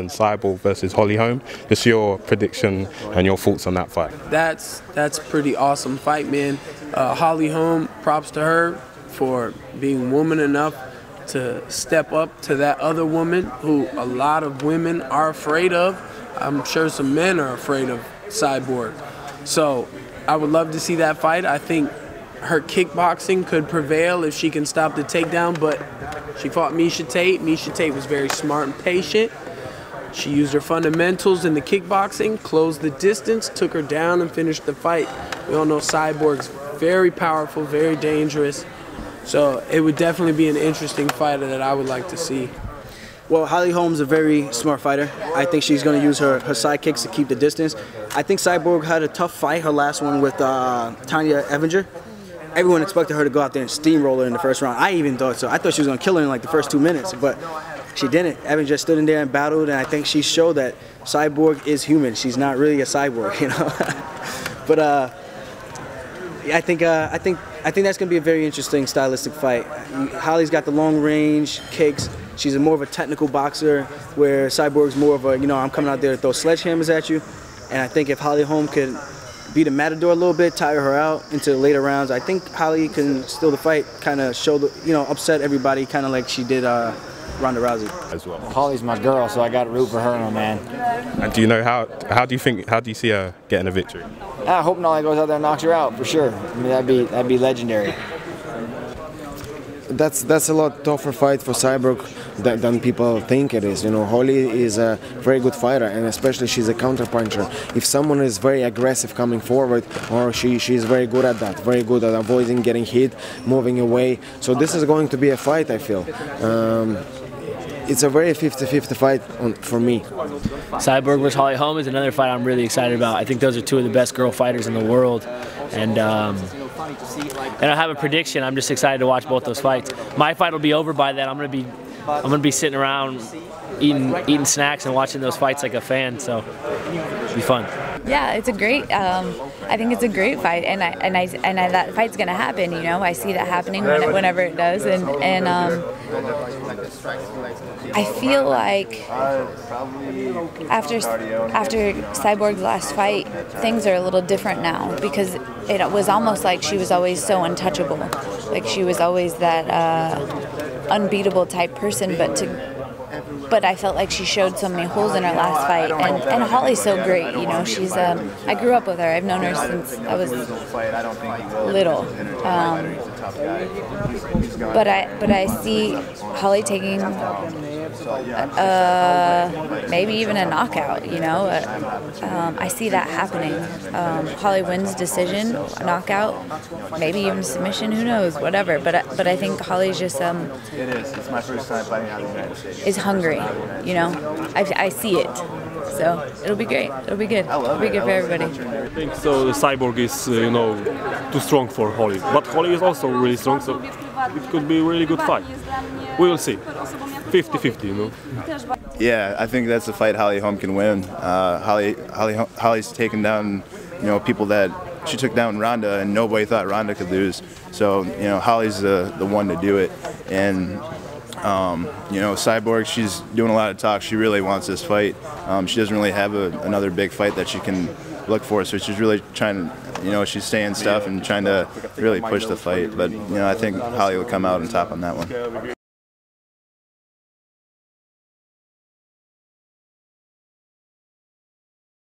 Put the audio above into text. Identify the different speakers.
Speaker 1: happen, Cyborg versus Holm. Just your prediction and your thoughts on that fight.
Speaker 2: That's a pretty awesome fight, man. Holm, props to her for being woman enough to step up to that other woman who a lot of women are afraid of. I'm sure some men are afraid of Cyborg. So I would love to see that fight. I think her kickboxing could prevail if she can stop the takedown, but she fought Miesha Tate. Miesha Tate was very smart and patient. She used her fundamentals in the kickboxing, closed the distance, took her down, and finished the fight. We all know Cyborg's very powerful, very dangerous. So it would definitely be an interesting fighter that I would like to see.
Speaker 3: Well, Holm's a very smart fighter. I think she's going to use her side kicks to keep the distance. I think Cyborg had a tough fight, her last one with Tanya Evinger. Everyone expected her to go out there and steamroll her in the first round. I even thought so. I thought she was going to kill her in like the first 2 minutes, but she didn't. Evan just stood in there and battled, and I think she showed that Cyborg is human. She's not really a cyborg, you know. But I think that's going to be a very interesting stylistic fight. Holly's got the long range kicks. She's more of a technical boxer, where Cyborg's more of a, you know, I'm coming out there to throw sledgehammers at you. And I think if Holm could beat a matador a little bit, tire her out into the later rounds, I think Holly can steal the fight, kind of show the, you know, upset everybody, kind of like she did Ronda Rousey
Speaker 1: as well.
Speaker 4: Holly's my girl, so I got to root for her, my man.
Speaker 1: And do you know how do you see her getting a victory?
Speaker 4: I hope Nolly goes out there and knocks her out for sure. I mean, that'd be legendary.
Speaker 5: That's a lot tougher fight for Cyborg than people think it is. You know, Holly is a very good fighter, and especially she's a counterpuncher. If someone is very aggressive coming forward, or she's very good at that, very good at avoiding getting hit, moving away. So this is going to be a fight, I feel. It's a very 50-50 fight for me.
Speaker 6: Cyborg versus Holm is another fight I'm really excited about. I think those are two of the best girl fighters in the world, and I have a prediction. I'm just excited to watch both those fights. My fight will be over by then. I'm gonna be sitting around eating snacks and watching those fights like a fan. So it'll be fun.
Speaker 7: Yeah, it's a great. I think it's a great fight, and that fight's gonna happen. You know, I see that happening whenever it does, and I feel like after Cyborg's last fight, things are a little different now, because it was almost like she was always so untouchable, like she was always that unbeatable type person, but I felt like she showed so many holes in her last fight, and Holly's so great, you know. She's I grew up with her. I've known her since I was little. But I see Holly taking maybe even a knockout, you know. I see that happening. Holly wins decision, a knockout, maybe even submission, who knows, whatever. But I think Holly's just
Speaker 8: It's my first time fighting out of the United States.
Speaker 7: Is hungry, you know. I see it. So it'll be great. It'll be good. It'll be good for everybody.
Speaker 9: I think so. The Cyborg is, you know, too strong for Holly, but Holly is also really strong, so it could be a really good fight. We will see. 50-50, you know.
Speaker 8: Yeah, I think that's a fight Holm can win. Holly's taken down, you know, people that she took down Ronda, and nobody thought Ronda could lose. So, you know, Holly's the one to do it. And you know, Cyborg, she's doing a lot of talk. She really wants this fight. She doesn't really have another big fight that she can look for, so she's really trying to, you know, she's saying stuff and trying to really push the fight. But, you know, I think Holly will come out on top on that one.